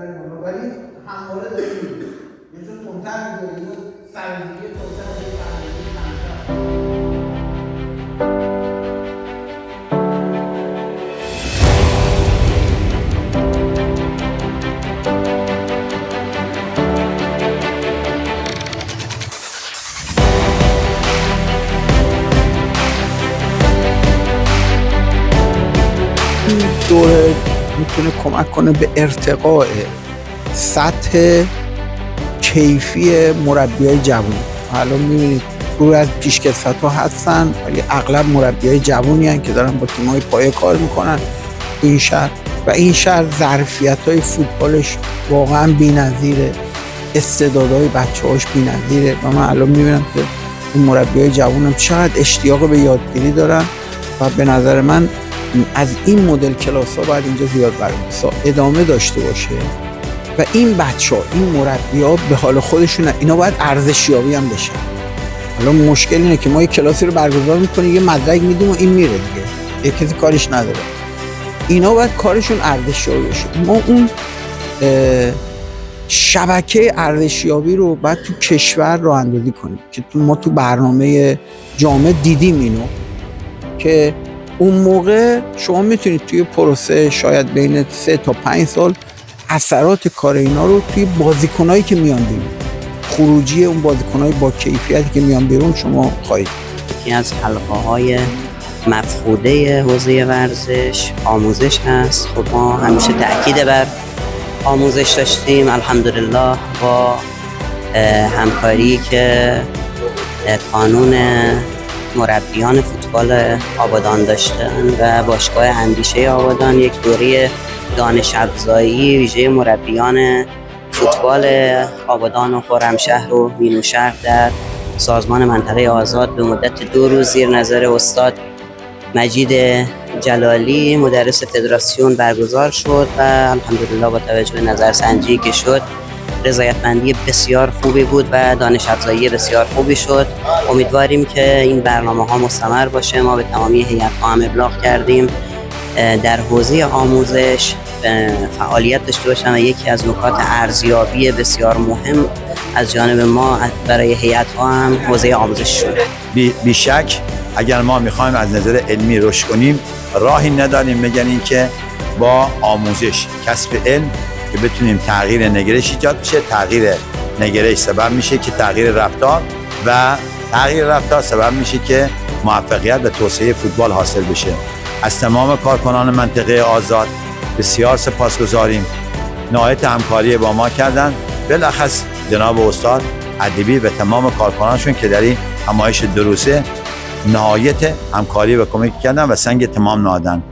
بریم بالا، ولی همواره داریم می‌ریم. یه جور تندتر می‌داریم، یه سرزیگه تندتر می‌داریم، سرزیگه کمتر. این دوره میتونه کمک کنه به ارتقاء سطح کیفی مربیای جوان. حالا میبینید دور از پیشکسوت‌ها هستن ولی اغلب مربیای جوانی هستن که دارن با تیم‌های پایه کار میکنن این شهر، و این شهر ظرفیت‌های فوتبالش واقعا بی‌نظیره، استعدادهای بچه‌هاش بی‌نظیره و من الان میبینم که این مربیای جوان هم چقدر اشتیاق به یادگیری دارن و به نظر من از این مدل کلاس ها باید اینجا زیاد برگزار ادامه داشته باشه و این بچه ها، این مربی ها به حال خودشون، اینا باید ارزشیابی هم بشه. حالا مشکل اینه که ما یه کلاسی رو برگزار میکنیم، یه مدرک میدیم و این میره دیگه، یه کسی کارش نداره. اینا باید کارشون ارزشیابی بشه. ما اون شبکه ارزشیابی رو باید تو کشور راه اندازی کنیم که ما تو برنامه جامع دیدیم اینو، که اون موقع شما میتونید توی پروسه شاید بین 3 تا 5 سال اثرات کار اینا رو توی بازیکنایی که میان بیرون، خروجی اون بازیکنای با کیفیتی که میان بیرون شما خواهید. یکی از حلقه‌های مفقوده حوزه ورزش آموزش هست. خب ما همیشه تأکید بر آموزش داشتیم، الحمدلله با همکاری که قانون مربیان فوتبال آبادان داشتن و باشگاه اندیشه آبادان یک دوره دانش افزایی ویژه مربیان فوتبال آبادان و خرمشهر و مینوشهر در سازمان منطقه آزاد به مدت 2 روز زیر نظر استاد مجید جلالی مدرس فدراسیون برگزار شد و الحمدلله با توجه به نظرسنجی که شد رضایتمندی بسیار خوبی بود و دانش افزایی بسیار خوبی شد. امیدواریم که این برنامه ها مستمر باشه. ما به تمامی هیئت ها هم ابلاغ کردیم در حوزه آموزش فعالیت داشته باشن و یکی از نکات ارزیابی بسیار مهم از جانب ما برای هیئت ها هم حوزه آموزش شده. بیشک اگر ما میخوایم از نظر علمی رشد کنیم راهی نداریم مگر اینکه با آموزش کسب علم که بتونیم تغییر نگرش ایجاد بشه. تغییر نگرش سبب میشه که تغییر رفتار و تغییر رفتار سبب میشه که موفقیت و توسعه فوتبال حاصل بشه. از تمام کارکنان منطقه آزاد بسیار سپاسگزاریم. نهایت همکاری با ما کردن، بالاخص جناب استاد ادیبی و تمام کارکنانشون که در این همایش 2 روزه نهایت همکاری و کمک کردن و سنگ تمام نهادن.